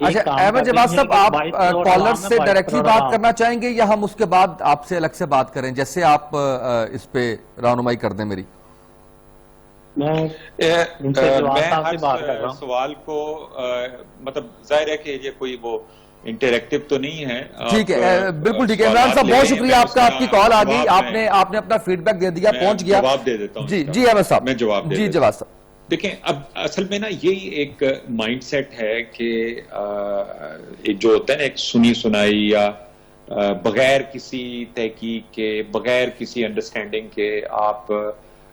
اچھا احمد جواد صاحب آپ کالر سے ڈائریکٹلی بات کرنا چاہیں گے یا ہم اس کے بعد آپ سے الگ سے بات کریں, جیسے آپ اس پہ رہنمائی کر دیں میری. میں ہر سوال کو مطلب ظاہر ہے کہ یہ کوئی وہ انٹریکٹیو تو نہیں ہے. ٹھیک ہے, بالکل ٹھیک ہے عمران صاحب, بہت شکریہ آپ کا, آپ کی کال آ گئی, آپ نے اپنا فیڈ بیک دے دیا, پہنچ گیا. جواب دے دیتا ہوں. جی احمد صاحب, میں جواب دے جی جواد صاحب. دیکھیں اب اصل میں نا یہی ایک مائنڈ سیٹ ہے کہ ایک جو ہوتا ہے نا ایک سنی سنائی یا بغیر کسی تحقیق کے, بغیر کسی انڈرسٹینڈنگ کے آپ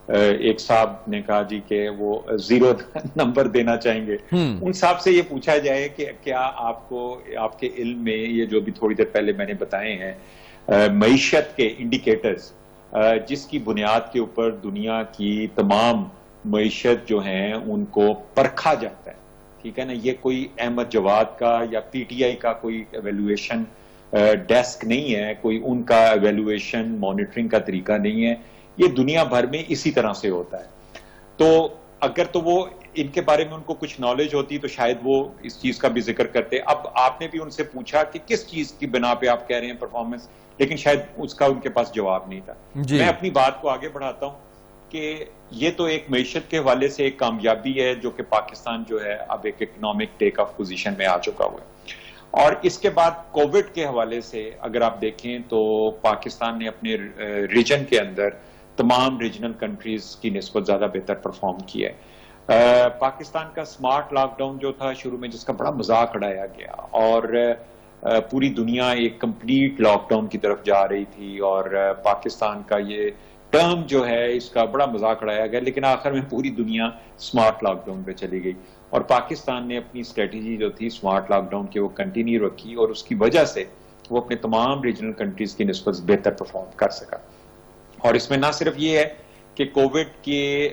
ایک صاحب نے کہا جی کہ وہ 0 نمبر دینا چاہیں گے. ان صاحب سے یہ پوچھا جائے کہ کیا آپ کو آپ کے علم میں یہ جو بھی تھوڑی دیر پہلے میں نے بتائے ہیں معیشت کے انڈیکیٹرز جس کی بنیاد کے اوپر دنیا کی تمام معیشت جو ہیں ان کو پرکھا جاتا ہے, ٹھیک ہے نا, یہ کوئی احمد جواد کا یا پی ٹی آئی کا کوئی ایویلویشن ڈیسک نہیں ہے, کوئی ان کا ایویلویشن مانیٹرنگ کا طریقہ نہیں ہے, یہ دنیا بھر میں اسی طرح سے ہوتا ہے. تو اگر تو وہ ان کے بارے میں ان کو کچھ نالج ہوتی تو شاید وہ اس چیز کا بھی ذکر کرتے. اب آپ نے بھی ان سے پوچھا کہ کس چیز کی بنا پہ آپ کہہ رہے ہیں پرفارمنس, لیکن شاید اس کا ان کے پاس جواب نہیں تھا. میں اپنی بات کو آگے بڑھاتا ہوں کہ یہ تو ایک معیشت کے حوالے سے ایک کامیابی ہے جو کہ پاکستان جو ہے اب ایک اکنامک ٹیک آف پوزیشن میں آ چکا ہوا ہے. اور اس کے بعد کووڈ کے حوالے سے اگر آپ دیکھیں تو پاکستان نے اپنے ریجن کے اندر تمام ریجنل کنٹریز کی نسبت زیادہ بہتر پرفارم کیا ہے. پاکستان کا سمارٹ لاک ڈاؤن جو تھا شروع میں, جس کا بڑا مذاق اڑایا گیا اور پوری دنیا ایک کمپلیٹ لاک ڈاؤن کی طرف جا رہی تھی, اور پاکستان کا یہ ٹرم جو ہے اس کا بڑا مذاق اڑایا گیا, لیکن آخر میں پوری دنیا سمارٹ لاک ڈاؤن پہ چلی گئی اور پاکستان نے اپنی اسٹریٹجی جو تھی سمارٹ لاک ڈاؤن کی وہ کنٹینیو رکھی, اور اس کی وجہ سے وہ اپنے تمام ریجنل کنٹریز کی نسبت بہتر پرفارم کر سکا. اور اس میں نہ صرف یہ ہے کہ کووڈ کے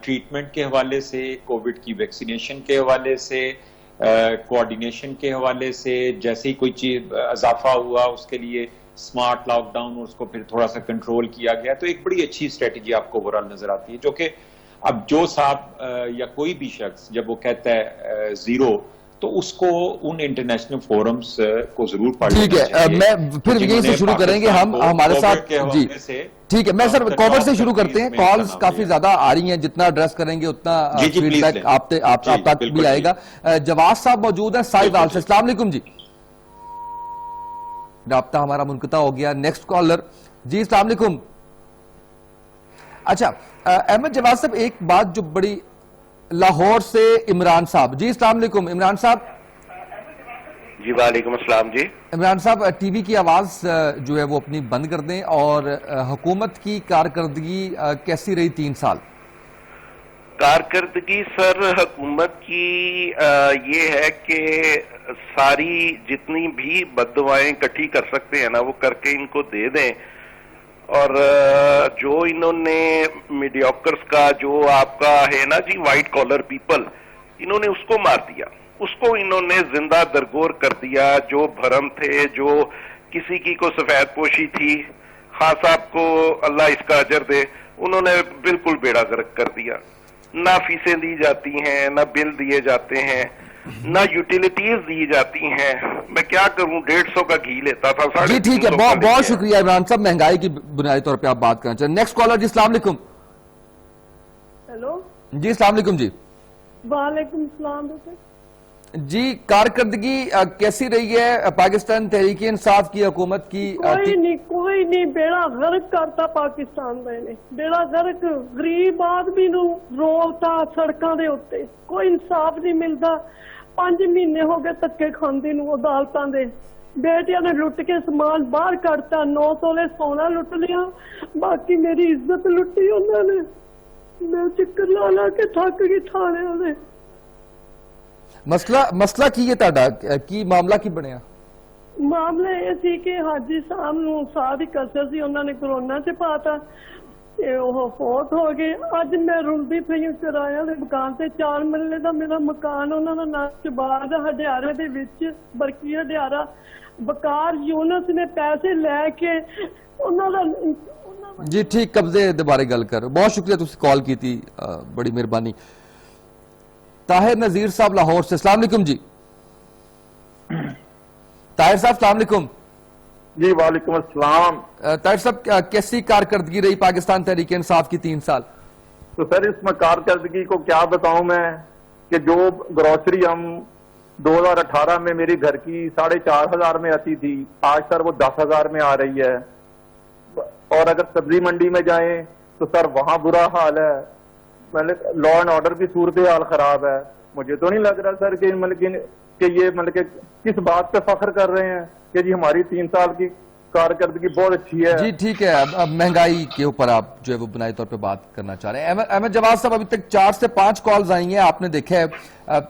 ٹریٹمنٹ کے حوالے سے, کووڈ کی ویکسینیشن کے حوالے سے, کوآرڈینیشن کے حوالے سے, جیسے ہی کوئی چیز اضافہ ہوا اس کے لیے سمارٹ لاک ڈاؤن اور اس کو پھر تھوڑا سا کنٹرول کیا گیا, تو ایک بڑی اچھی اسٹریٹجی آپ کو اوورآل نظر آتی ہے. جو کہ اب جو صاحب یا کوئی بھی شخص جب وہ کہتا ہے 0 تو اس کو ان انٹرنیشنل فورمز کو ضرور پڑھنا چاہیے. ٹھیک ہے, میں پھر یہیں سے شروع کریں گے ہم ہمارے ساتھ. جی ٹھیک ہے, میں سر کووڈ سے شروع کرتے ہیں, کالز کافی زیادہ آ رہی ہیں, جتنا ایڈریس کریں گے اتنا فیڈ بیک آپ تک بھی آئے گا. جواد صاحب موجود ہیں سائیدال سے, السلام علیکم. جی رابطہ ہمارا منقطع ہو گیا. Next collar. جی السلام علیکم. اچھا احمد جواد صاحب, ایک بات جو بڑی, لاہور سے عمران صاحب. جی السلام علیکم عمران صاحب. جی وعلیکم السلام. جی عمران صاحب, ٹی وی کی آواز جو ہے وہ اپنی بند کر دیں, اور حکومت کی کارکردگی کیسی رہی 3 سال؟ کارکردگی سر حکومت کی یہ ہے کہ ساری جتنی بھی بددعائیں اکٹھی کر سکتے ہیں نا وہ کر کے ان کو دے دیں, اور جو انہوں نے میڈیوکرز کا جو آپ کا ہے نا جی وائٹ کالر پیپل, انہوں نے اس کو مار دیا, اس کو انہوں نے زندہ درگور کر دیا. جو بھرم تھے, جو کسی کی کو سفید پوشی تھی, خان صاحب کو اللہ اس کا اجر دے, انہوں نے بالکل بیڑا غرق کر دیا. نہ فیسیں دی جاتی ہیں, نہ بل دیے جاتے ہیں, نہ یوٹیلیٹیز دی جاتی ہیں. میں کیا کروں, 150 کا گھی لیتا تھا. جی ٹھیک ہے, بہت شکریہ عمران صاحب, مہنگائی کی بنیادی طور پہ آپ بات کرنا چاہیں. Next collar. جی السلام علیکم. ہیلو. جی السلام علیکم. جی وعلیکم السلام. جی کارکردگی کیسی رہی ہے پاکستان تحریک انصاف کی حکومت کی؟ کوئی نہیں بیڑا غرق کرتا پاکستان نے, بیڑا غرق. غریب آدمی نو رولتا سڑکاں دے اوتے, کوئی انصاف نہیں ملتا. 5 مہینے ہو گئے تکے کھاندے نو عدالتاں دے. بیٹیاں نے لٹ کے سامان باہر کٹتا, 9 تولے سونا لٹ لیا, باقی میری عزت لٹی انہوں نے. میں چکر لا لا کے تھک گئی تھانے والے. مسئلہ کی ہے تہاڈا, کی معاملہ کی بنیا؟ معاملہ یہ سی کہ حاجی صاحب نو ساہ دی کسر سی, انہوں نے کرونا چ پاتا, وہ فوت ہو گئے. اج میں رلدی پئی چرایا دے مکان سے, 4 مرلے دا میرا مکان, انہوں دا نام چبار ہڈیارے دے وچ, برکی ہڈیارا. بکار یونس نے پیسے لے کے انہوں دا. جی ٹھیک, قبضے دے بارے گل کر. بہت شکریہ تسی کال کی تھی, بڑی مہربانی. طاہر نذیر صاحب لاہور سے, السلام علیکم. جی طاہر صاحب السلام علیکم. جی وعلیکم السلام. طاہر صاحب کیسی کارکردگی رہی پاکستان تحریک انصاف کی 3 سال؟ تو سر اس میں کارکردگی کو کیا بتاؤں میں کہ جو گروسری ہم 2018 میں میری گھر کی 4,500 میں آتی تھی آج سر وہ 10,000 میں آ رہی ہے. اور اگر سبزی منڈی میں جائیں تو سر وہاں برا حال ہے. لا اینڈ آرڈر کی صورتحال خراب ہے. مجھے تو نہیں لگ رہا سر کہ یہ کس بات پہ فخر کر رہے ہیں کہ جی ہماری 3 سال کی کارکردگی بہت اچھی ہے. جی ٹھیک ہے. اب مہنگائی کے اوپر آپ جو ہے وہ بنائی طور پہ بات کرنا چاہ رہے ہیں. احمد جواد صاحب ابھی تک 4 سے 5 کالز آئی ہیں, آپ نے دیکھا ہے.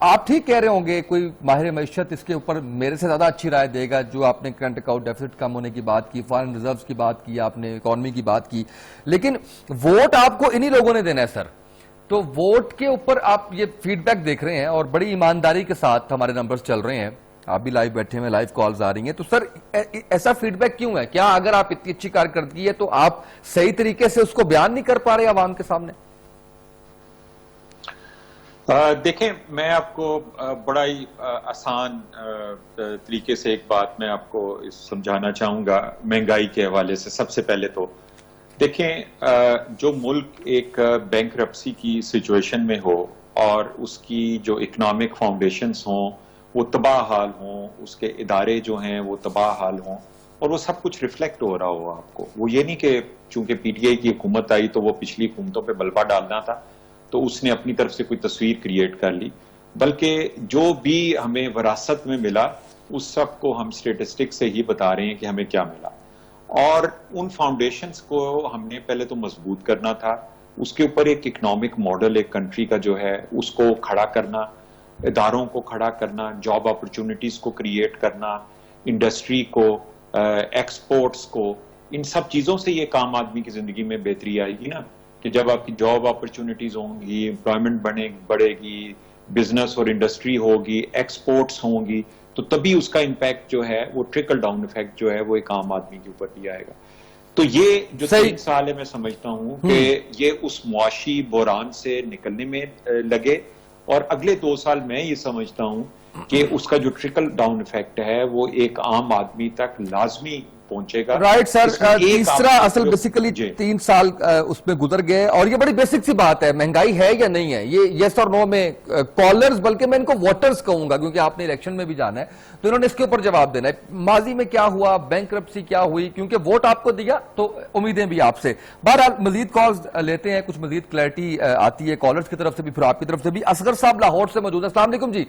آپ ٹھیک کہہ رہے ہوں گے, کوئی ماہر معیشت اس کے اوپر میرے سے زیادہ اچھی رائے دے گا. جو آپ نے کرنٹ اکاؤنٹ ڈیفیسٹ کم ہونے کی بات کی, فارن ریزروز کی بات کی, آپ نے اکانومی کی بات کی, لیکن ووٹ آپ کو انہی لوگوں نے دینا ہے سر. تو ووٹ کے اوپر آپ یہ فیڈ بیک دیکھ رہے ہیں اور بڑی ایمانداری کے ساتھ ہمارے نمبرز چل رہے ہیں, آپ بھی لائیو بیٹھے ہیں, لائیو کالز آ رہی ہیں. تو سر ایسا فیڈ بیک کیوں ہے؟ کیا اگر آپ اتنی اچھی کارکردگی ہے تو آپ صحیح طریقے سے اس کو بیان نہیں کر پا رہے عوام کے سامنے؟ دیکھیں, میں آپ کو بڑا ہی آسان طریقے سے ایک بات میں آپ کو سمجھانا چاہوں گا مہنگائی کے حوالے سے. سب سے پہلے تو دیکھیں, جو ملک ایک بینکرپسی کی سچویشن میں ہو اور اس کی جو اکنامک فاؤنڈیشنز ہوں وہ تباہ حال ہوں, اس کے ادارے جو ہیں وہ تباہ حال ہوں, اور وہ سب کچھ ریفلیکٹ ہو رہا ہو آپ کو. وہ یہ نہیں کہ چونکہ پی ٹی آئی کی حکومت آئی تو وہ پچھلی حکومتوں پہ ملبہ ڈالنا تھا تو اس نے اپنی طرف سے کوئی تصویر کریٹ کر لی, بلکہ جو بھی ہمیں وراثت میں ملا اس سب کو ہم اسٹیٹسٹک سے ہی بتا رہے ہیں کہ ہمیں کیا ملا. اور ان فاؤنڈیشنز کو ہم نے پہلے تو مضبوط کرنا تھا, اس کے اوپر ایک اکنامک ماڈل ایک کنٹری کا جو ہے اس کو کھڑا کرنا, اداروں کو کھڑا کرنا, جاب اپرچونٹیز کو کریٹ کرنا, انڈسٹری کو, ایکسپورٹس کو. ان سب چیزوں سے یہ کام آدمی کی زندگی میں بہتری آئے گی نا, کہ جب آپ کی جاب اپرچونٹیز ہوں گی, امپلائمنٹ بڑھے گی, بزنس اور انڈسٹری ہوگی, ایکسپورٹس ہوں گی, تو تبھی اس کا امپیکٹ جو ہے وہ ٹرکل ڈاؤن ایفیکٹ جو ہے وہ ایک عام آدمی کے اوپر بھی آئے گا. تو یہ جو 3 سال ہے میں سمجھتا ہوں کہ یہ اس معاشی بحران سے نکلنے میں لگے, اور اگلے 2 سال میں یہ سمجھتا ہوں کہ اس کا جو ٹرکل ڈاؤن ایفیکٹ ہے وہ ایک عام آدمی تک لازمی پہنچے گا. رائٹ سر, تیسرا اصل بیسیکلی 3 سال اس میں گزر گئے, اور یہ بڑی بیسک سی بات ہے, مہنگائی ہے یا نہیں ہے, یہ یس اور نو میں کالرز, بلکہ میں ان کو ووٹرز کہوں گا کیونکہ آپ نے الیکشن میں بھی جانا ہے, تو انہوں نے اس کے اوپر جواب دینا ہے. ماضی میں کیا ہوا, بینکرپسی کیا ہوئی, کیونکہ ووٹ آپ کو دیا تو امیدیں بھی آپ سے. بہرحال مزید کالز لیتے ہیں, کچھ مزید کلیئرٹی آتی ہے کالرز کی طرف سے بھی, پھر آپ کی طرف سے بھی. اصغر صاحب لاہور سے موجود ہے, السلام علیکم. جی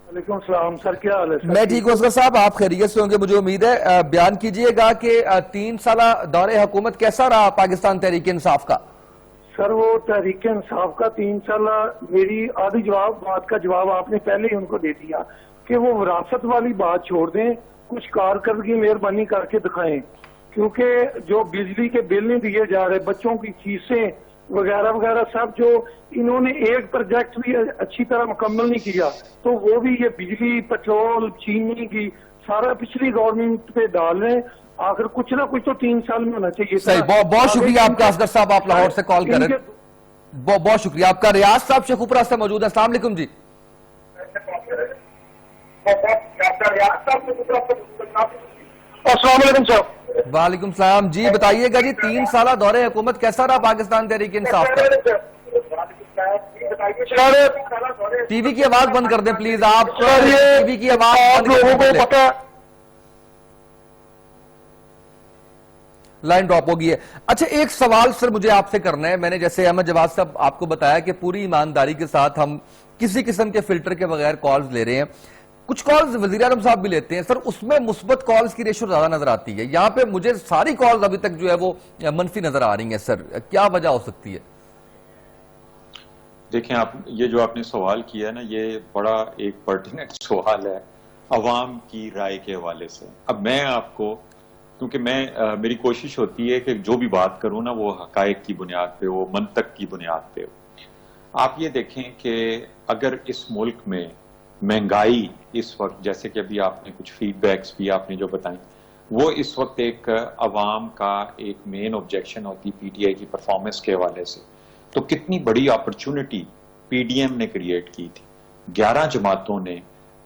وعلیکم السلام سر, کیا حال ہے سر؟ میں ٹھیک ہوں اصغر صاحب, آپ خیریت سے ہوں گے مجھے امید ہے. بیان کیجئے گا کہ 3 سالہ دور حکومت کیسا رہا پاکستان تحریک انصاف کا؟ سر وہ تحریک انصاف کا 3 سالہ, میری آدھی بات کا جواب آپ نے پہلے ہی ان کو دے دیا کہ وہ وراثت والی بات چھوڑ دیں, کچھ کارکردگی مہربانی کر کے دکھائیں. کیونکہ جو بجلی کے بل نہیں دیے جا رہے, بچوں کی فیسیں وغیرہ وغیرہ سب, جو انہوں نے ایک پروجیکٹ بھی اچھی طرح مکمل نہیں کیا, تو وہ بھی یہ بجلی, پیٹرول, چینی کی سارا پچھلی گورنمنٹ پہ ڈال رہے ہیں. آخر کچھ نہ کچھ تو 3 سال میں ہونا چاہیے. صحیح, بہت شکریہ آپ کا اصغر صاحب, آپ لاہور سے کال کر رہے ہیں, بہت شکریہ آپ کا. ریاض صاحب شیخوپورہ سے موجود ہے, السلام علیکم. جی السلام علیکم صاحب. وعلیکم السلام. جی بتائیے گا, جی 3 سالہ دور حکومت کیسا رہا پاکستان تحریک انصاف کا؟ ٹی وی کی آواز بند کر دیں پلیز, آپ ٹی وی کی آواز بند کر دیں, لائن ڈراپ ہوگی ہے. اچھا ایک سوال سر مجھے آپ سے کرنا ہے. میں نے جیسے احمد جواد صاحب آپ کو بتایا کہ پوری ایمانداری کے ساتھ ہم کسی قسم کے فلٹر کے بغیر کالز لے رہے ہیں. کچھ کالز وزیر اعظم صاحب بھی لیتے ہیں سر, اس میں مثبت کالز کی ریشو زیادہ نظر آتی ہے. یہاں پہ مجھے ساری کالز ابھی تک جو ہے وہ منفی نظر آ رہی ہیں سر, کیا وجہ ہو سکتی ہے؟ دیکھیں, یہ جو آپ نے سوال کیا ہے نا, یہ بڑا ایک پرٹیننٹ سوال ہے عوام کی رائے کے حوالے سے. اب میں آپ کو, کیونکہ میری کوشش ہوتی ہے کہ جو بھی بات کروں نا وہ حقائق کی بنیاد پہ ہو, منطق کی بنیاد پہ ہو. آپ یہ دیکھیں کہ اگر اس ملک میں مہنگائی اس وقت, جیسے کہ ابھی آپ نے کچھ فیڈ بیکس بھی آپ نے جو بتائیں, وہ اس وقت ایک عوام کا ایک مین آبجیکشن ہوتی پی ٹی آئی کی پرفارمنس کے حوالے سے, تو کتنی بڑی اپرچونٹی پی ڈی ایم نے کریٹ کی تھی. 11 جماعتوں نے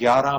11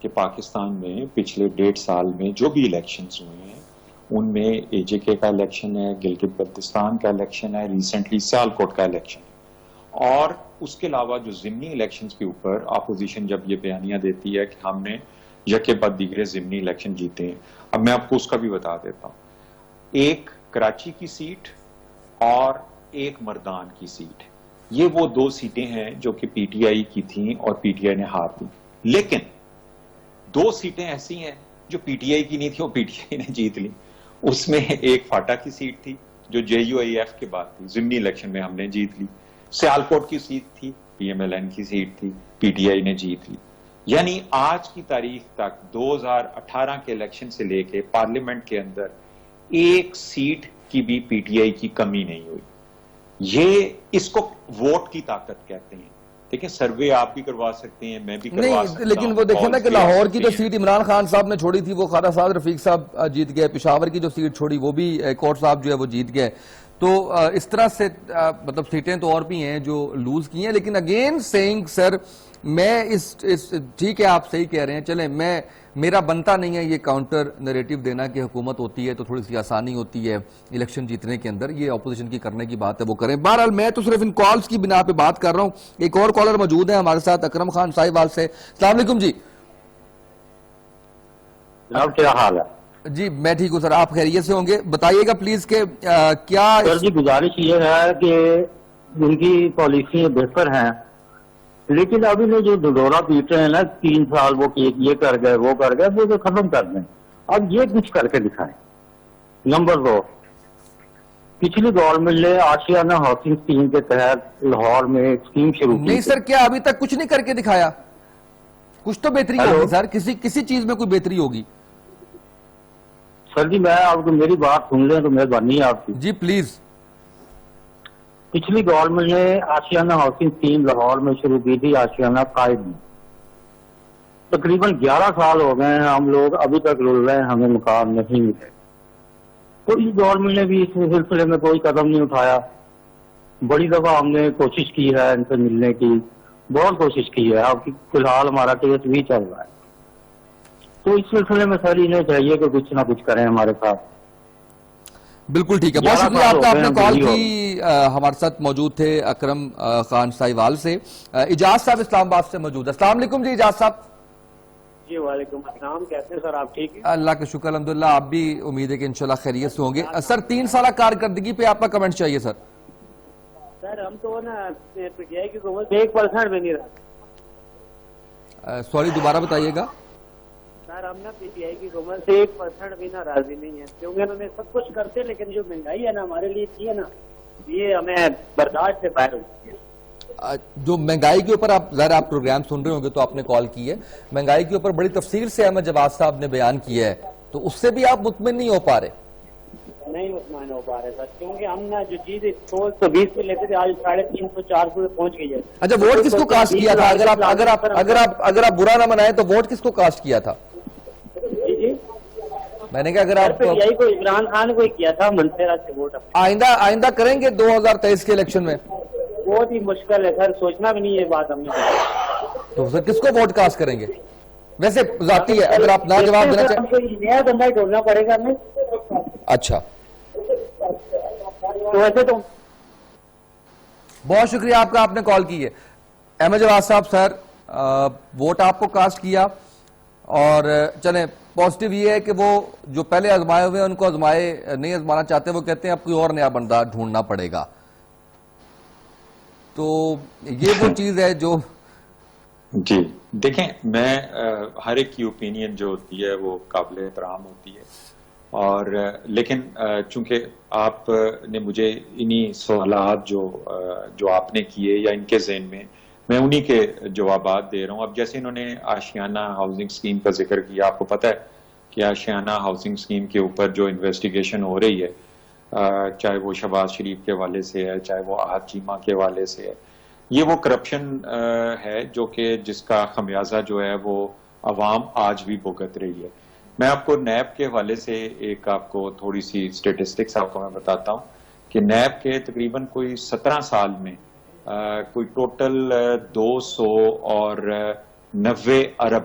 کہ پاکستان میں پچھلے 1.5 سال میں جو بھی الیکشنز ہوئے ہیں ان میں اے جے کے کا الیکشن ہے, گلگت بلتستان کا الیکشن ہے, ریسنٹلی سیالکوٹ کا الیکشن ہے, اور اس کے علاوہ جو ضمنی الیکشنز کے اوپر اپوزیشن جب یہ بیانیاں دیتی ہے کہ ہم نے یکے بعد دیگرے ضمنی الیکشن جیتے ہیں. اب میں آپ کو اس کا بھی بتا دیتا ہوں. ایک کراچی کی سیٹ اور ایک مردان کی سیٹ, یہ وہ 2 سیٹیں ہیں جو کہ پی ٹی آئی کی تھیں اور پی ٹی آئی نے ہار دی. لیکن 2 سیٹیں ایسی ہیں جو پی ٹی آئی کی نہیں تھی اور پی ٹی آئی نے جیت لی. اس میں ایک فاٹا کی سیٹ تھی جو جے یو آئی ایف کے بعد تھی, ضمنی الیکشن میں ہم نے جیت لی. سیالکوٹ کی سیٹ تھی, پی ایم ایل این کی سیٹ تھی, پی ٹی آئی نے جیت لی. یعنی آج کی تاریخ تک 2018 کے الیکشن سے لے کے پارلیمنٹ کے اندر ایک سیٹ کی بھی پی ٹی آئی کی کمی نہیں ہوئی. یہ اس کو ووٹ کی طاقت کہتے ہیں. دیکھیں سروے آپ بھی کروا سکتے ہیں, میں بھی کروا سکتا ہوں, لیکن وہ دیکھیں نا کہ لاہور کی جو سیٹ عمران خان صاحب نے چھوڑی تھی وہ خواجہ سعد رفیق صاحب جیت گئے, پشاور کی جو سیٹ چھوڑی وہ بھی کوٹ صاحب جو ہے وہ جیت گئے. تو اس طرح سے مطلب سیٹیں تو اور بھی ہیں جو لوز کی ہیں. لیکن اگین سیئنگ سر, میں اس ٹھیک ہے آپ صحیح کہہ رہے ہیں, چلیں میرا بنتا نہیں ہے یہ کاؤنٹر نیریٹو دینا کہ حکومت ہوتی ہے تو تھوڑی سی آسانی ہوتی ہے الیکشن جیتنے کے اندر, یہ اپوزیشن کی کرنے کی بات ہے وہ کریں. بہرحال میں تو صرف ان کالز کی بنا پہ بات کر رہا ہوں. ایک اور کالر موجود ہے ہمارے ساتھ, اکرم خان ساہیوال سے. السلام علیکم جی. جناب کیا حال ہے؟ جی میں ٹھیک ہوں سر, آپ خیریت سے ہوں گے؟ بتائیے گا پلیز کہ کیا سر جی گزارش یہ ہے کہ ان کی پالیسیاں بہتر ہیں, لیکن ابھی نے جو دورہ پیٹ رہے ہیں نا 3 سال وہ یہ کر گئے وہ کر گئے, وہ تو ختم کر دیں. اب یہ کچھ کر کے دکھائیں. نمبر 2, پچھلی گورنمنٹ نے آشیانہ ہاؤسنگ اسکیم کے تحت لاہور میں ایک اسکیم شروع کی. نہیں سر, کیا ابھی تک کچھ نہیں کر کے دکھایا؟ کچھ تو بہتری ہوگی سر, کسی چیز میں کوئی بہتری ہوگی. سر جی میں آپ کو میری بات سن لیں تو مہربانی ہے آپ کی. جی پلیز. پچھلی گورنمنٹ نے آشیانہ ہاؤسنگ اسکیم لاہور میں شروع کی تھی, آشیانہ قائد میں. تقریباً 11 سال ہو گئے ہیں, ہم لوگ ابھی تک رول رہے ہیں, ہمیں مکان نہیں ملے. تو اس گورنمنٹ نے بھی اس سلسلے میں کوئی قدم نہیں اٹھایا. بڑی دفعہ ہم نے کوشش کی ہے ان سے ملنے کی, بہت کوشش کی ہے. اب فی الحال ہمارا کیس بھی چل رہا ہے. تو اس سلسلے میں سر انہیں چاہیے کہ کچھ نہ کچھ کریں ہمارے ساتھ. بالکل ٹھیک ہے, بہت شکریہ آپ کا, آپ نے کال کی. ہمارے ساتھ موجود تھے اکرم خان ساہیوال سے. اجاز صاحب اسلام آباد سے موجود ہے. السلام علیکم جی اجاز صاحب. جی وعلیکم السلام, کیسے ہیں سر آپ؟ ٹھیک ہیں اللہ کا شکر الحمدللہ, آپ بھی امید ہے کہ انشاءاللہ خیریت سے ہوں گے. سر 3 سالہ کارکردگی پہ آپ کا کمنٹ چاہیے سر. سر ہم تو نا پی ٹی آئی کی حکومت 1% بھی نہیں رہا. سوری دوبارہ بتائیے گا. سر ہم نا پی ٹی آئی کی حکومت سے 1% بھی نہ راضی نہیں ہے, کیونکہ انہوں نے سب کچھ کرتے, لیکن جو مہنگائی ہے نا ہمارے لیے کی ہے نا, یہ ہمیں برداشت سے باہر ہوتی ہے. جو مہنگائی کے اوپر آپ ظاہر آپ پروگرام سن رہے ہوں گے تو آپ نے کال کی ہے, مہنگائی کے اوپر بڑی تفصیل سے احمد جواد صاحب نے بیان کیا ہے, تو اس سے بھی آپ مطمئن نہیں ہو پا رہے؟ نہیں مطمئن ہو پا رہے سر, کیونکہ ہم نا جو چیز 120 پہ لیتے تھے آج 350-400 پہ پہنچ گئی ہے. اچھا ووٹ کس کو کاسٹ کیا تھا؟ اگر آپ برا نہ منائیں تو ووٹ کس کو کاسٹ کیا تھا؟ میں نے کہا اگر آپ عمران خان کو کیا تھا منصورہ سے ووٹ. آئندہ کریں گے 2023 کے الیکشن میں؟ بہت ہی مشکل ہے سر, سوچنا بھی نہیں ہے بات ہم نے. تو سر کس کو ووٹ کاسٹ کریں گے؟ ویسے ذاتی ہے, اگر آپ نہ جواب دینا چاہیں. نیا بندہ ہی ڈھونڈنا پڑے گا ہمیں. اچھا تو ویسے تو بہت شکریہ آپ کا, آپ نے کال کی ہے. احمد جواد صاحب سر ووٹ آپ کو کاسٹ کیا, اور چلیں پازیٹیو یہ ہے کہ وہ جو پہلے آزمائے ہوئے ان کو نہیں آزمانا چاہتے, وہ کہتے ہیں اب کوئی اور نیا بندہ ڈھونڈنا پڑے گا. تو یہ وہ چیز ہے جو جی دیکھیں, میں ہر ایک کی اوپینین جو ہوتی ہے وہ قابل احترام ہوتی ہے, اور لیکن چونکہ آپ نے مجھے انہی سوالات جو آپ نے کیے یا ان کے ذہن میں انہی کے جوابات دے رہا ہوں. اب جیسے انہوں نے آشیانہ ہاؤسنگ اسکیم کا ذکر کیا, آپ کو پتہ ہے کہ آشیانہ ہاؤسنگ اسکیم کے اوپر جو انویسٹیگیشن ہو رہی ہے, چاہے وہ شہباز شریف کے حوالے سے ہے, چاہے وہ احد چیمہ کے حوالے سے ہے, یہ وہ کرپشن ہے جو کہ جس کا خمیازہ جو ہے وہ عوام آج بھی بھگت رہی ہے. میں آپ کو نیب کے حوالے سے ایک آپ کو تھوڑی سی اسٹیٹسٹکس آپ کو میں بتاتا ہوں کہ نیب کے تقریباً کوئی 17 سال میں کوئی ٹوٹل 290 ارب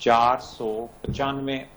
495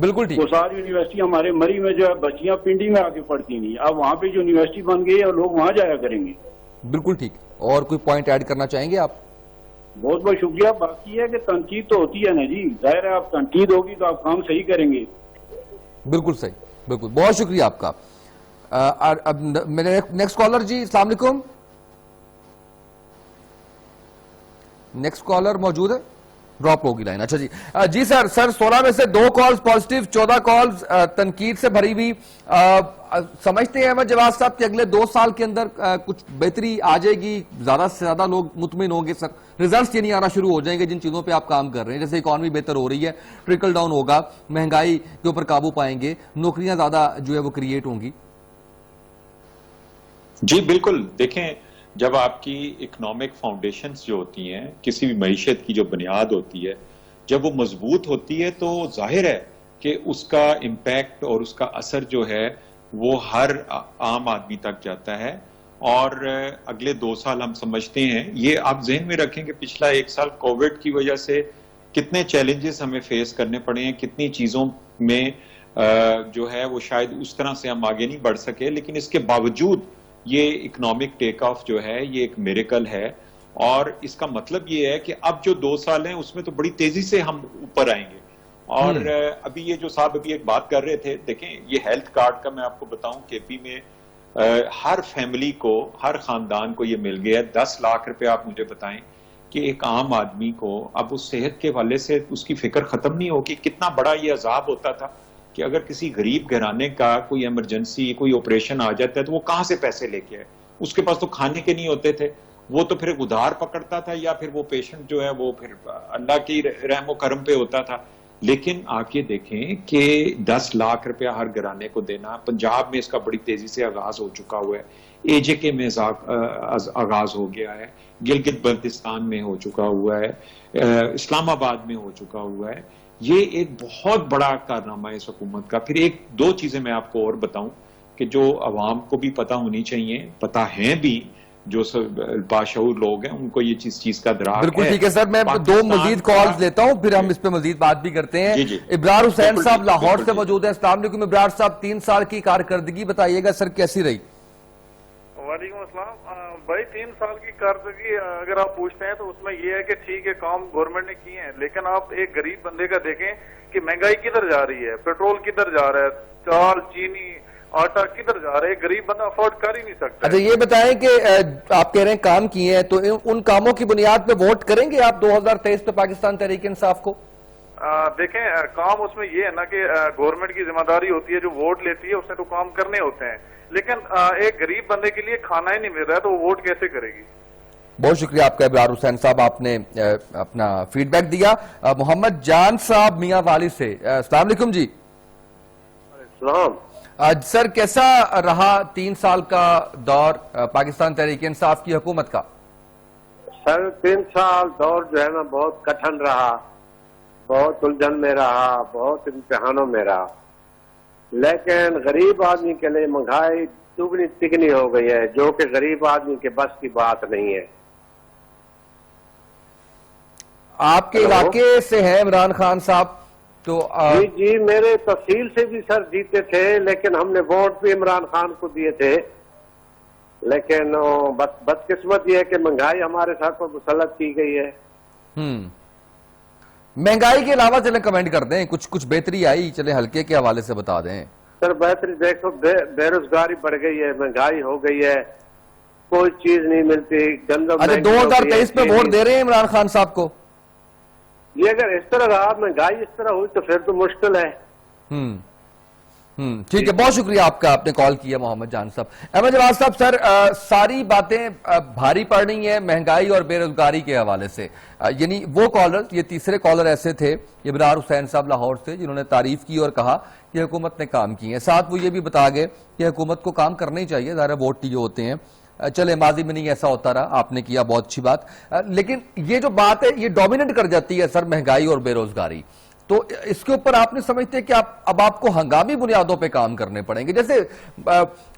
بالکل ٹھیک. وہ ساری یونیورسٹی ہمارے مری میں جو ہے بچیاں پنڈی میں آ کے پڑھتی نہیں, اب وہاں پہ جو یونیورسٹی بن گئی ہے اور لوگ وہاں جایا کریں گے. بالکل ٹھیک. اور کوئی پوائنٹ ایڈ کرنا چاہیں گے آپ؟ بہت بہت شکریہ. باقی ہے کہ تنقید تو ہوتی ہے نا جی, ظاہر ہے آپ تنقید ہوگی تو آپ کام صحیح کریں گے. بالکل صحیح, بالکل. بہت شکریہ آپ کا. اب میرے نیکسٹ کالر جی, السلام علیکم. نیکسٹ کالر موجود ہے؟ ڈراپ ہوگی لائن. اچھا جی جی سر 16 میں سے 2 کالز پازیٹیو, 14 کالز تنقید سے بھری ہوئی. سمجھتے ہیں احمد جواد صاحب کہ اگلے 2 سال کے اندر کچھ بہتری آ جائے گی, زیادہ سے زیادہ لوگ مطمئن ہوں گے سر, ریزلٹس یہ نہیں آنا شروع ہو جائیں گے جن چیزوں پہ آپ کام کر رہے ہیں, جیسے اکانومی بہتر ہو رہی ہے, ٹرکل ڈاؤن ہوگا, مہنگائی کے اوپر قابو پائیں گے, نوکریاں زیادہ جو ہے وہ کریٹ ہوں گی؟ جی بالکل. دیکھیں, جب آپ کی اکنامک فاؤنڈیشنز جو ہوتی ہیں, کسی بھی معیشت کی جو بنیاد ہوتی ہے, جب وہ مضبوط ہوتی ہے تو ظاہر ہے کہ اس کا امپیکٹ اور اس کا اثر جو ہے وہ ہر عام آدمی تک جاتا ہے. اور اگلے 2 سال ہم سمجھتے ہیں, یہ آپ ذہن میں رکھیں کہ پچھلا 1 سال کووڈ کی وجہ سے کتنے چیلنجز ہمیں فیس کرنے پڑے ہیں, کتنی چیزوں میں جو ہے وہ شاید اس طرح سے ہم آگے نہیں بڑھ سکے, لیکن اس کے باوجود یہ اکنامک ٹیک آف جو ہے یہ ایک میریکل ہے. اور اس کا مطلب یہ ہے کہ اب جو 2 سال ہیں اس میں تو بڑی تیزی سے ہم اوپر آئیں گے. اور ابھی یہ جو صاحب ابھی ایک بات کر رہے تھے, دیکھیں یہ ہیلتھ کارڈ کا میں آپ کو بتاؤں, کے پی میں ہر فیملی کو, ہر خاندان کو یہ مل گیا ہے 10 لاکھ روپے. آپ مجھے بتائیں کہ ایک عام آدمی کو اب اس صحت کے حوالے سے اس کی فکر ختم نہیں ہوگی. کتنا بڑا یہ عذاب ہوتا تھا کہ اگر کسی غریب گھرانے کا کوئی ایمرجنسی, کوئی آپریشن آ جاتا ہے تو وہ کہاں سے پیسے لے کے آئے, اس کے پاس تو کھانے کے نہیں ہوتے تھے, وہ تو پھر ادھار پکڑتا تھا یا پھر وہ پیشنٹ جو ہے وہ پھر اللہ کی رحم و کرم پہ ہوتا تھا. لیکن آ کے دیکھیں کہ 10 لاکھ روپیہ ہر گھرانے کو دینا, پنجاب میں اس کا بڑی تیزی سے آغاز ہو چکا ہوا ہے, اے جے کے میں آغاز ہو گیا ہے, گلگت بلتستان میں ہو چکا ہوا ہے, اسلام آباد میں ہو چکا ہوا ہے. یہ ایک بہت بڑا کارنامہ ہے اس حکومت کا. پھر 1-2 چیزیں میں آپ کو اور بتاؤں کہ جو عوام کو بھی پتہ ہونی چاہیے, پتہ ہیں بھی, جو باشعور لوگ ہیں ان کو یہ چیز کا دراک ہے. بالکل ٹھیک ہے سر, میں 2 مزید کالز لیتا ہوں, پھر ہم اس پہ مزید بات بھی کرتے ہیں. ابرار حسین صاحب لاہور سے موجود ہیں. السلام علیکم ابرار صاحب, 3 سال کی کارکردگی بتائیے گا سر کیسی رہی؟ وعلیکم السلام. بھائی 3 سال کی کارکردگی اگر آپ پوچھتے ہیں تو اس میں یہ ہے کہ ٹھیک ہے کام گورنمنٹ نے کیے ہیں, لیکن آپ ایک غریب بندے کا دیکھیں کہ مہنگائی کدھر جا رہی ہے, پیٹرول کدھر جا رہا ہے, چال چینی آٹا کدھر جا رہا ہے, غریب بندہ افورڈ کر ہی نہیں سکتا. اچھا یہ بتائیں کہ آپ کہہ رہے ہیں کام کیے ہیں, تو ان کاموں کی بنیاد پہ ووٹ کریں گے آپ 2023 پہ پاکستان تحریک انصاف کو؟ دیکھیں کام اس میں یہ ہے نا کہ گورنمنٹ کی ذمہ داری ہوتی ہے, جو ووٹ لیتی ہے اس نے تو کام کرنے ہوتے ہیں, لیکن ایک غریب بندے کے لیے کھانا ہی نہیں مل رہا ہے تو وہ ووٹ کیسے کرے گی؟ بہت شکریہ آپ کا ابرار حسین صاحب, آپ نے اپنا فیڈ بیک دیا. محمد جان صاحب میاں والی سے, السلام علیکم جی. السلام سر کیسا رہا 3 سال کا دور پاکستان تحریک انصاف کی حکومت کا؟ سر 3 سال دور جو ہے نا بہت کٹھن رہا, بہت الجھن میں رہا, بہت امتحانوں میں رہا, لیکن غریب آدمی کے لیے مہنگائی دگنی تگنی ہو گئی ہے, جو کہ غریب آدمی کے بس کی بات نہیں ہے. آپ کے علاقے سے ہیں عمران خان صاحب تو جی میرے تحصیل سے بھی سر جیتے تھے, لیکن ہم نے ووٹ بھی عمران خان کو دیے تھے, لیکن بدقسمت یہ ہے کہ مہنگائی ہمارے ساتھ پر مسلط کی گئی ہے. مہنگائی کے علاوہ چلیں کمنٹ کر دیں, کچھ بہتری آئی, چلیں ہلکے کے حوالے سے بتا دیں. سر بہتری دیکھو, بے روزگاری بڑھ گئی ہے, مہنگائی ہو گئی ہے, کوئی چیز نہیں ملتی. گندم 2023 میں ووٹ دے رہے ہیں عمران خان صاحب کو؟ یہ اگر اس طرح رہا, مہنگائی اس طرح ہوئی تو پھر تو مشکل ہے. ٹھیک ہے, بہت شکریہ آپ کا, آپ نے کال کیا محمد جان صاحب. احمد جواد صاحب سر ساری باتیں بھاری پڑ رہی ہیں مہنگائی اور بے روزگاری کے حوالے سے, یعنی وہ کالر, یہ تیسرے کالر ایسے تھے ابرار حسین صاحب لاہور سے, جنہوں نے تعریف کی اور کہا کہ حکومت نے کام کیے ہیں. ساتھ وہ یہ بھی بتا گئے کہ حکومت کو کام کرنا ہی چاہیے, ظاہر ووٹ جو ہوتے ہیں, چلے ماضی میں نہیں ایسا ہوتا رہا, آپ نے کیا بہت اچھی بات, لیکن یہ جو بات ہے یہ ڈومیننٹ کر جاتی ہے سر مہنگائی اور بے روزگاری. تو اس کے اوپر آپ نے سمجھتے ہیں کہ اب آپ کو ہنگامی بنیادوں پہ کام کرنے پڑیں گے؟ جیسے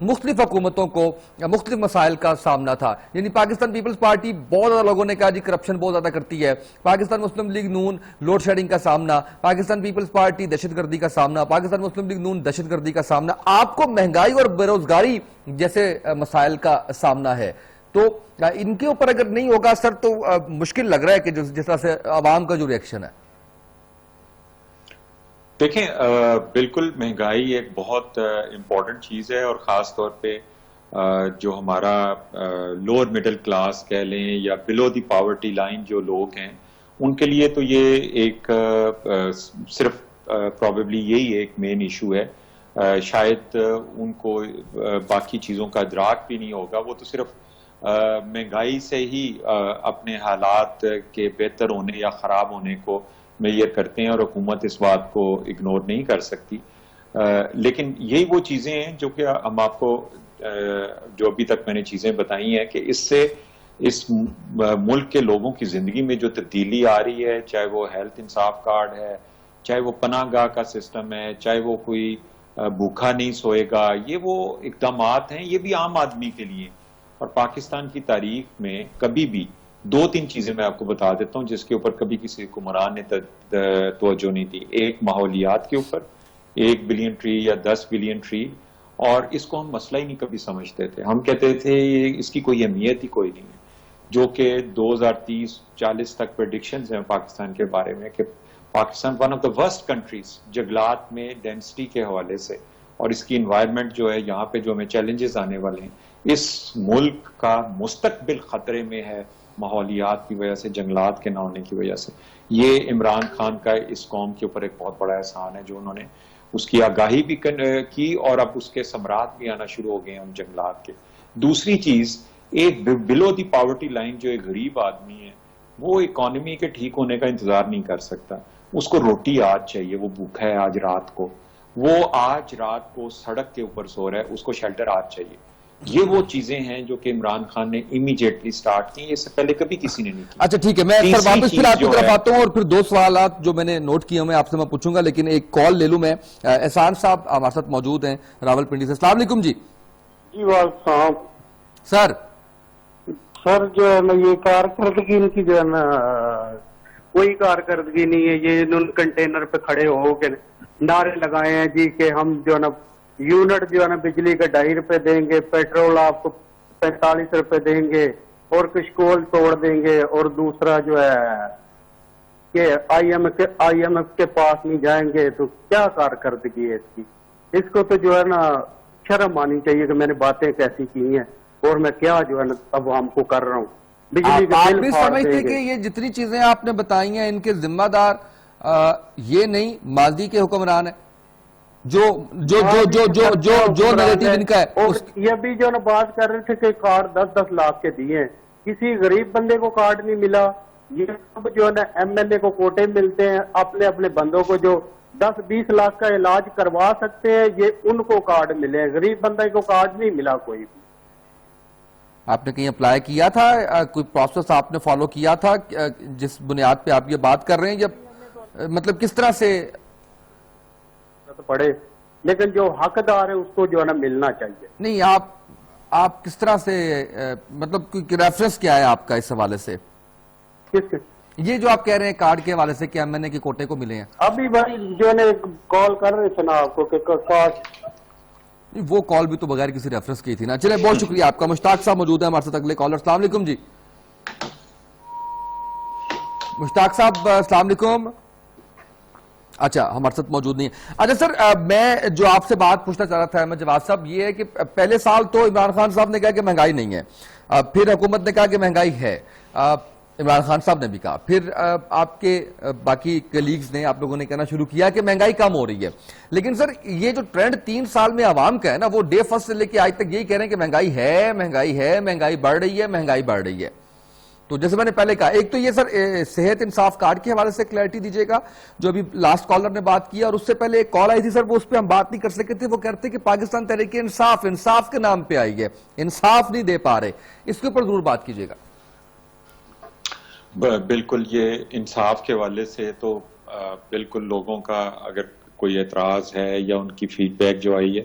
مختلف حکومتوں کو مختلف مسائل کا سامنا تھا، یعنی پاکستان پیپلز پارٹی بہت زیادہ لوگوں نے کہا جی کرپشن بہت زیادہ کرتی ہے، پاکستان مسلم لیگ نون لوڈ شیڈنگ کا سامنا، پاکستان پیپلز پارٹی دہشت گردی کا سامنا، پاکستان مسلم لیگ نون دہشت گردی کا سامنا، آپ کو مہنگائی اور بے روزگاری جیسے مسائل کا سامنا ہے، تو ان کے اوپر اگر نہیں ہوگا سر تو مشکل لگ رہا ہے کہ جس طرح سے عوام کا جو ریئیکشن ہے۔ دیکھیں بالکل مہنگائی ایک بہت امپورٹنٹ چیز ہے، اور خاص طور پہ جو ہمارا لوور مڈل کلاس کہہ لیں یا بلو دی پاورٹی لائن جو لوگ ہیں، ان کے لیے تو یہ ایک صرف پروبیبلی یہی ایک مین ایشو ہے۔ شاید ان کو باقی چیزوں کا ادراک بھی نہیں ہوگا، وہ تو صرف مہنگائی سے ہی اپنے حالات کے بہتر ہونے یا خراب ہونے کو معیار کرتے ہیں، اور حکومت اس بات کو اگنور نہیں کر سکتی۔ لیکن یہی وہ چیزیں ہیں جو کہ ہم آپ کو جو ابھی تک میں نے چیزیں بتائی ہیں کہ اس سے اس ملک کے لوگوں کی زندگی میں جو تبدیلی آ رہی ہے، چاہے وہ ہیلتھ انصاف کارڈ ہے، چاہے وہ پناہ گاہ کا سسٹم ہے، چاہے وہ کوئی بھوکا نہیں سوئے گا، یہ وہ اقدامات ہیں، یہ بھی عام آدمی کے لیے۔ اور پاکستان کی تاریخ میں کبھی بھی دو تین چیزیں میں آپ کو بتا دیتا ہوں جس کے اوپر کبھی کسی حکمران نے توجہ نہیں دی۔ ایک ماحولیات کے اوپر 1 بلین ٹری یا 10 بلین ٹری، اور اس کو ہم مسئلہ ہی نہیں کبھی سمجھتے تھے، ہم کہتے تھے اس کی کوئی اہمیت ہی کوئی نہیں ہے، جو کہ 2030-40 تک پریڈکشنز ہیں پاکستان کے بارے میں کہ Pakistan one of the worst countries جنگلات میں ڈینسٹی کے حوالے سے، اور اس کی انوائرمنٹ جو ہے یہاں پہ جو ہمیں چیلنجز آنے والے ہیں، اس ملک کا مستقبل خطرے میں ہے ماحولیات کی وجہ سے، جنگلات کے نہ ہونے کی وجہ سے۔ یہ عمران خان کا اس قوم کے اوپر ایک بہت بڑا احسان ہے جو انہوں نے اس کی آگاہی بھی کی، اور اب اس کے ثمرات بھی آنا شروع ہو گئے ہیں ان جنگلات کے۔ دوسری چیز، ایک بلو دی پاورٹی لائن جو ایک غریب آدمی ہے، وہ اکانومی کے ٹھیک ہونے کا انتظار نہیں کر سکتا، اس کو روٹی آج چاہیے، وہ بھوکا ہے آج رات کو، وہ آج رات کو سڑک کے اوپر سو رہا ہے، اس کو شیلٹر آج چاہیے۔ یہ وہ چیزیں ہیں جو کہ عمران خان نے امیڈیٹلی سٹارٹ کی، اس سے پہلے کبھی کسی نے نہیں کی۔ اچھا ٹھیک ہے، میں سر واپس پھر آپ کی طرف آتا ہوں، اور پھر دو سوالات جو میں نے نوٹ کیے میں آپ سے میں پوچھوں گا، لیکن ایک کال لے لوں میں۔ احسان صاحب ہمارے ساتھ موجود ہیں راول پنڈی سے۔ السلام علیکم جی۔ جی وعلیکم سر جو ہے نا یہ کارکردگی ان کی جو ہے نا کوئی کارکردگی نہیں ہے، یہ انہوں نے کنٹینر پہ کھڑے ہو کے نعرے لگائے ہیں جی کہ ہم جو ہے نا یونٹ جو ہے نا بجلی کا 2.5 روپے دیں گے، پیٹرول آپ کو 45 روپے دیں گے، اور کشکول توڑ دیں گے، اور دوسرا جو ہے کہ آئی ایم ایف کے پاس نہیں جائیں گے۔ تو کیا کارکردگی ہے اس کی؟ اس کو تو جو ہے نا شرم آنی چاہیے کہ میں نے باتیں کیسی کی ہیں اور میں کیا جو ہے نا عوام کو کر رہا ہوں۔ بجلی آپ بھی سمجھتے کہ یہ جتنی چیزیں آپ نے بتائی ہیں ان کے ذمہ دار یہ نہیں ماضی کے حکمران ہیں جو نیریٹیو ان کا ہے؟ یہ بھی جو نا بات کر رہے تھے کہ کارڈ 10-10 لاکھ کے دیے ہیں، کسی غریب بندے کو کارڈ نہیں ملا۔ یہ سب جو ہے نا ایم ایل اے کو کوٹے ملتے ہیں، اپنے اپنے بندوں کو جو 10-20 لاکھ کا علاج کروا سکتے ہیں یہ ان کو کارڈ ملے ہیں، غریب بندے کو کارڈ نہیں ملا کوئی بھی۔ آپ نے کہیں اپلائی کیا تھا، کوئی پروسیس آپ نے فالو کیا تھا جس بنیاد پہ آپ یہ بات کر رہے ہیں، یا مطلب کس طرح سے پڑے؟ لیکن جو حقدار ہے اس کو جو ہے نا ملنا چاہیے۔ نہیں، آپ کس طرح سے مطلب کوئی ریفرنس کیا ہے آپ کا اس حوالے سے؟ یہ جو آپ کہہ رہے ہیں کارڈ کے حوالے سے کہ ایم این اے کے کوٹے کو ملے ہیں؟ ابھی بھائی جو ہے کال کر رہے تھے نا آپ کو کہ وہ کال بھی تو بغیر کسی ریفرنس کی تھی نا۔ چلے بہت شکریہ آپ کا۔ مشتاق صاحب موجود ہیں ہمارے ساتھ اگلے کالر۔ السلام علیکم جی۔ مشتاق صاحب السلام علیکم۔ اچھا ہمارے ساتھ موجود نہیں ہے۔ اچھا سر، میں جو آپ سے بات پوچھنا چاہ رہا تھا احمد جواد صاحب، یہ ہے کہ پہلے سال تو عمران خان صاحب نے کہا کہ مہنگائی نہیں ہے، پھر حکومت نے کہا کہ مہنگائی ہے، عمران خان صاحب نے بھی کہا، پھر آپ کے باقی کلیگز نے آپ لوگوں نے کہنا شروع کیا کہ مہنگائی کم ہو رہی ہے۔ لیکن سر یہ جو ٹرینڈ 3 سال میں عوام کا ہے نا، وہ ڈے فرسٹ سے لے کے آج تک یہی کہہ رہے ہیں کہ مہنگائی ہے، مہنگائی ہے، مہنگائی بڑھ رہی ہے، مہنگائی بڑھ رہی ہے۔ تو جیسے میں نے پہلے کہا، ایک تو یہ سر صحت انصاف کارڈ کے حوالے سے کلیئرٹی دیجیے گا جو ابھی لاسٹ کالر نے بات کی، اور اس سے پہلے ایک کال آئی تھی سر، وہ اس پہ ہم بات نہیں کر سکتے تھے، وہ کہتے کہ پاکستان تحریک انصاف کے نام پہ آئی ہے، انصاف نہیں دے پا رہے، اس کے اوپر ضرور بات کیجیے گا۔ بالکل، یہ انصاف کے حوالے سے تو بالکل لوگوں کا اگر کوئی اعتراض ہے یا ان کی فیڈ بیک جو آئی ہے،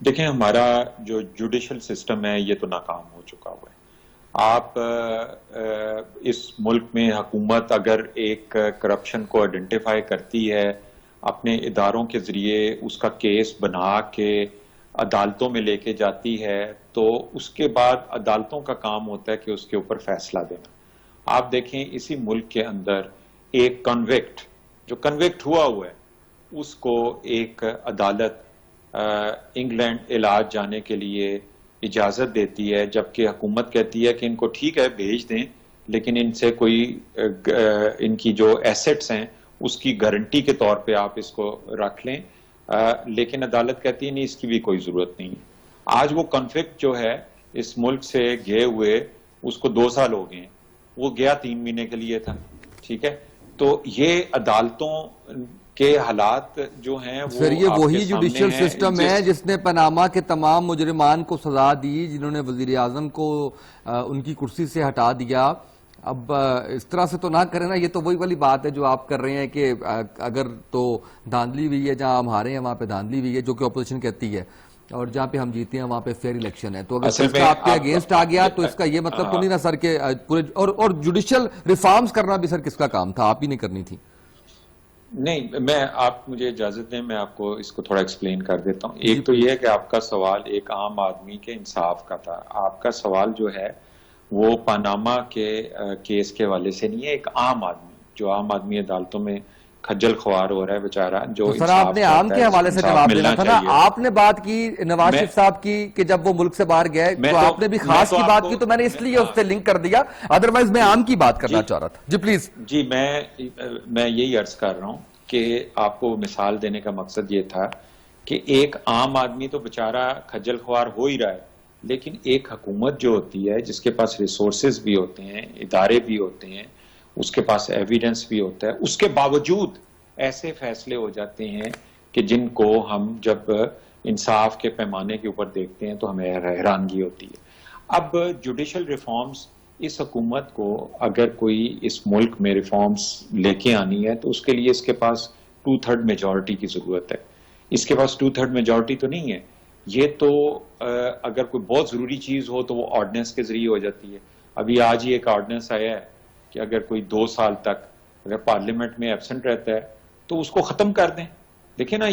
دیکھیں ہمارا جو جوڈیشل سسٹم ہے یہ تو ناکام ہو چکا ہوا ہے. آپ اس ملک میں حکومت اگر ایک کرپشن کو آئیڈینٹیفائی کرتی ہے، اپنے اداروں کے ذریعے اس کا کیس بنا کے عدالتوں میں لے کے جاتی ہے، تو اس کے بعد عدالتوں کا کام ہوتا ہے کہ اس کے اوپر فیصلہ دینا. آپ دیکھیں اسی ملک کے اندر ایک کنوکٹ جو کنوکٹ ہوا ہے اس کو ایک عدالت انگلینڈ علاج جانے کے لیے اجازت دیتی ہے، جبکہ حکومت کہتی ہے کہ ان کو ٹھیک ہے بھیج دیں، لیکن ان سے کوئی ان کی جو ایسٹس ہیں اس کی گارنٹی کے طور پہ آپ اس کو رکھ لیں، لیکن عدالت کہتی ہے نہیں، اس کی بھی کوئی ضرورت نہیں. آج وہ کنفلکٹ جو ہے اس ملک سے گئے ہوئے اس کو 2 سال ہو گئے ہیں، وہ گیا 3 مہینے کے لیے تھا. ٹھیک ہے، تو یہ عدالتوں کے حالات جو ہیں سر یہ وہی جوڈیشل سسٹم ہے جس نے پاناما کے تمام مجرمان کو سزا دی، جنہوں نے وزیر اعظم کو ان کی کرسی سے ہٹا دیا. اب اس طرح سے تو نہ کریں نا، یہ تو وہی والی بات ہے جو آپ کر رہے ہیں کہ اگر تو دھاندلی ہوئی ہے، جہاں ہم ہارے ہیں وہاں پہ دھاندلی ہوئی ہے، جو کہ اپوزیشن کہتی ہے، اور جہاں پہ ہم جیتے ہیں وہاں پہ فیئر الیکشن ہے. تو اگر اس کا آپ کے اگینسٹ آ گیا تو اس کا یہ مطلب تو نہیں نا سر کہ پورے اور جوڈیشل ریفارمز کرنا بھی سر کس کا کام تھا؟ آپ ہی نے کرنی تھی. نہیں، آپ مجھے اجازت دیں میں آپ کو اس کو تھوڑا ایکسپلین کر دیتا ہوں. ایک تو یہ ہے کہ آپ کا سوال ایک عام آدمی کے انصاف کا تھا. آپ کا سوال جو ہے وہ پاناما کے کیس کے حوالے سے نہیں ہے. ایک عام آدمی جو عام آدمی عدالتوں میں کھجل خوار ہو رہا ہے بیچارہ، جو سر آپ نے عام کے حوالے سے جواب دینا تھا نا. آپ نے بات کی نواز شریف صاحب کی کہ جب وہ ملک سے باہر گئے تو آپ نے بھی خاص کی بات کی، تو میں نے اس لیے اس سے لنک کر دیا، ادروائز میں عام کی بات کرنا چاہ رہا تھا. جی پلیز. جی میں یہی عرض کر رہا ہوں کہ آپ کو مثال دینے کا مقصد یہ تھا کہ ایک عام آدمی تو بیچارہ کھجل خوار ہو ہی رہا ہے، لیکن ایک حکومت جو ہوتی ہے جس کے پاس ریسورسز بھی ہوتے ہیں، ادارے بھی ہوتے ہیں، اس کے پاس ایویڈنس بھی ہوتا ہے، اس کے باوجود ایسے فیصلے ہو جاتے ہیں کہ جن کو ہم جب انصاف کے پیمانے کے اوپر دیکھتے ہیں تو ہمیں حیرانگی ہوتی ہے. اب جوڈیشل ریفارمز اس حکومت کو اگر کوئی اس ملک میں ریفارمز لے کے آنی ہے تو اس کے لیے اس کے پاس 2/3 میجورٹی کی ضرورت ہے. اس کے پاس 2/3 میجورٹی تو نہیں ہے. یہ تو اگر کوئی بہت ضروری چیز ہو تو وہ آرڈیننس کے ذریعے ہو جاتی ہے. ابھی آج ہی ایک آرڈیننس آیا ہے کہ اگر کوئی 2 سال تک اگر پارلیمنٹ میں ایبسنٹ رہتا ہے تو اس کو ختم کر دیں. دیکھیں نا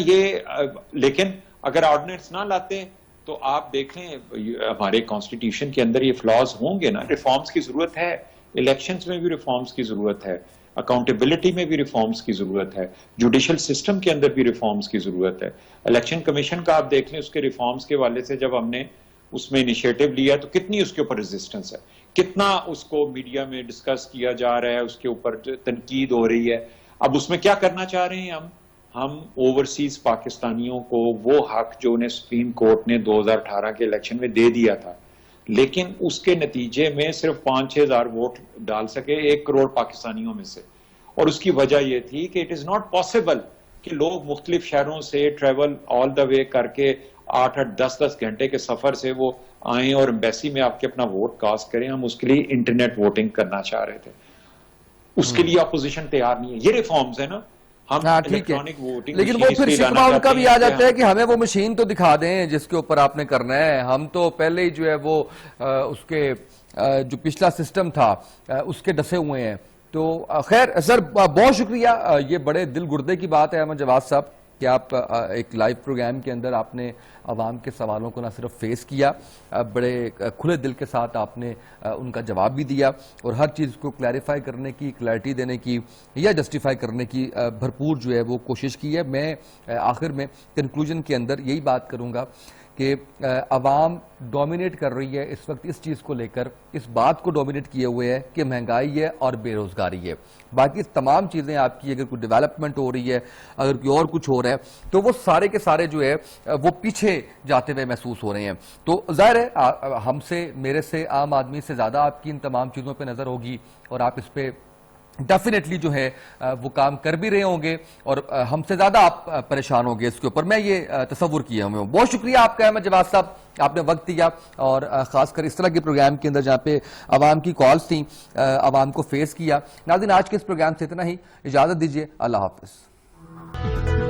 لیکن اگر آرڈیننس نہ لاتے تو آپ دیکھیں ہمارے کانسٹیٹیوشن کے اندر یہ فلاز ہوں گے نا. ریفارمز کی ضرورت ہے، الیکشنز میں بھی ریفارمز کی ضرورت ہے، اکاؤنٹیبلٹی میں بھی ریفارمز کی ضرورت ہے، جوڈیشل سسٹم کے اندر بھی ریفارمز کی ضرورت ہے. الیکشن کمیشن کا آپ دیکھ لیں، اس کے ریفارمز کے حوالے سے جب ہم نے اس میں انیشیٹو لیا تو کتنی اس کے اوپر ریزسٹنس ہے، کتنا اس کو میڈیا میں ڈسکس کیا جا رہا ہے، اس کے اوپر تنقید ہو رہی ہے. اب اس میں کیا کرنا چاہ رہے ہیں ہم اوورسیز پاکستانیوں کو وہ حق جو انہیں سپریم کورٹ نے 2018 کے الیکشن میں دے دیا تھا، لیکن اس کے نتیجے میں صرف 5-6 ہزار ووٹ ڈال سکے 1 کروڑ پاکستانیوں میں سے. اور اس کی وجہ یہ تھی کہ اٹ از ناٹ پاسبل کہ لوگ مختلف شہروں سے ٹریول آل دا وے کر کے 8-8 10-10 گھنٹے کے سفر سے وہ آئیں اور ایمبیسی میں آپ کے اپنا ووٹ کاسٹ کریں. ہم اس کے لیے انٹرنیٹ ووٹنگ کرنا چاہ رہے تھے، اس کے لیے اپوزیشن تیار نہیں ہے. یہ ریفارمز ہے نا. ہم الیکٹرانک ووٹنگ، لیکن وہ پھر شکوہ ان کا بھی آ جاتا ہے کہ ہمیں وہ مشین تو دکھا دیں جس کے اوپر آپ نے کرنا ہے. ہم تو پہلے ہی جو ہے وہ اس کے جو پچھلا سسٹم تھا اس کے ڈسے ہوئے ہیں. تو خیر سر بہت شکریہ. یہ بڑے دل گردے کی بات ہے احمد جواد صاحب کہ آپ ایک لائیو پروگرام کے اندر آپ نے عوام کے سوالوں کو نہ صرف فیس کیا، بڑے کھلے دل کے ساتھ آپ نے ان کا جواب بھی دیا، اور ہر چیز کو کلیریفائی کرنے کی، کلیئرٹی دینے کی یا جسٹیفائی کرنے کی بھرپور جو ہے وہ کوشش کی ہے. میں آخر میں کنکلوژن کے اندر یہی بات کروں گا کہ عوام ڈومینیٹ کر رہی ہے اس وقت اس چیز کو لے کر، اس بات کو ڈومینیٹ کیے ہوئے ہے کہ مہنگائی ہے اور بے روزگاری ہے. باقی تمام چیزیں آپ کی اگر کوئی ڈیولپمنٹ ہو رہی ہے، اگر کوئی اور کچھ ہو رہا ہے تو وہ سارے کے سارے جو ہے وہ پیچھے جاتے ہوئے محسوس ہو رہے ہیں. تو ظاہر ہے ہم سے، میرے سے، عام آدمی سے زیادہ آپ کی ان تمام چیزوں پہ نظر ہوگی اور آپ اس پہ ڈیفینیٹلی جو ہے وہ کام کر بھی رہے ہوں گے اور ہم سے زیادہ آپ پریشان ہوں گے اس کے اوپر، میں یہ تصور کیا ہوں. بہت شکریہ آپ کا احمد جواد صاحب، آپ نے وقت دیا اور خاص کر اس طرح کے پروگرام کے اندر جہاں پہ عوام کی کالز تھیں، عوام کو فیس کیا. ناظرین آج کے اس پروگرام سے اتنا ہی، اجازت دیجیے، اللہ حافظ.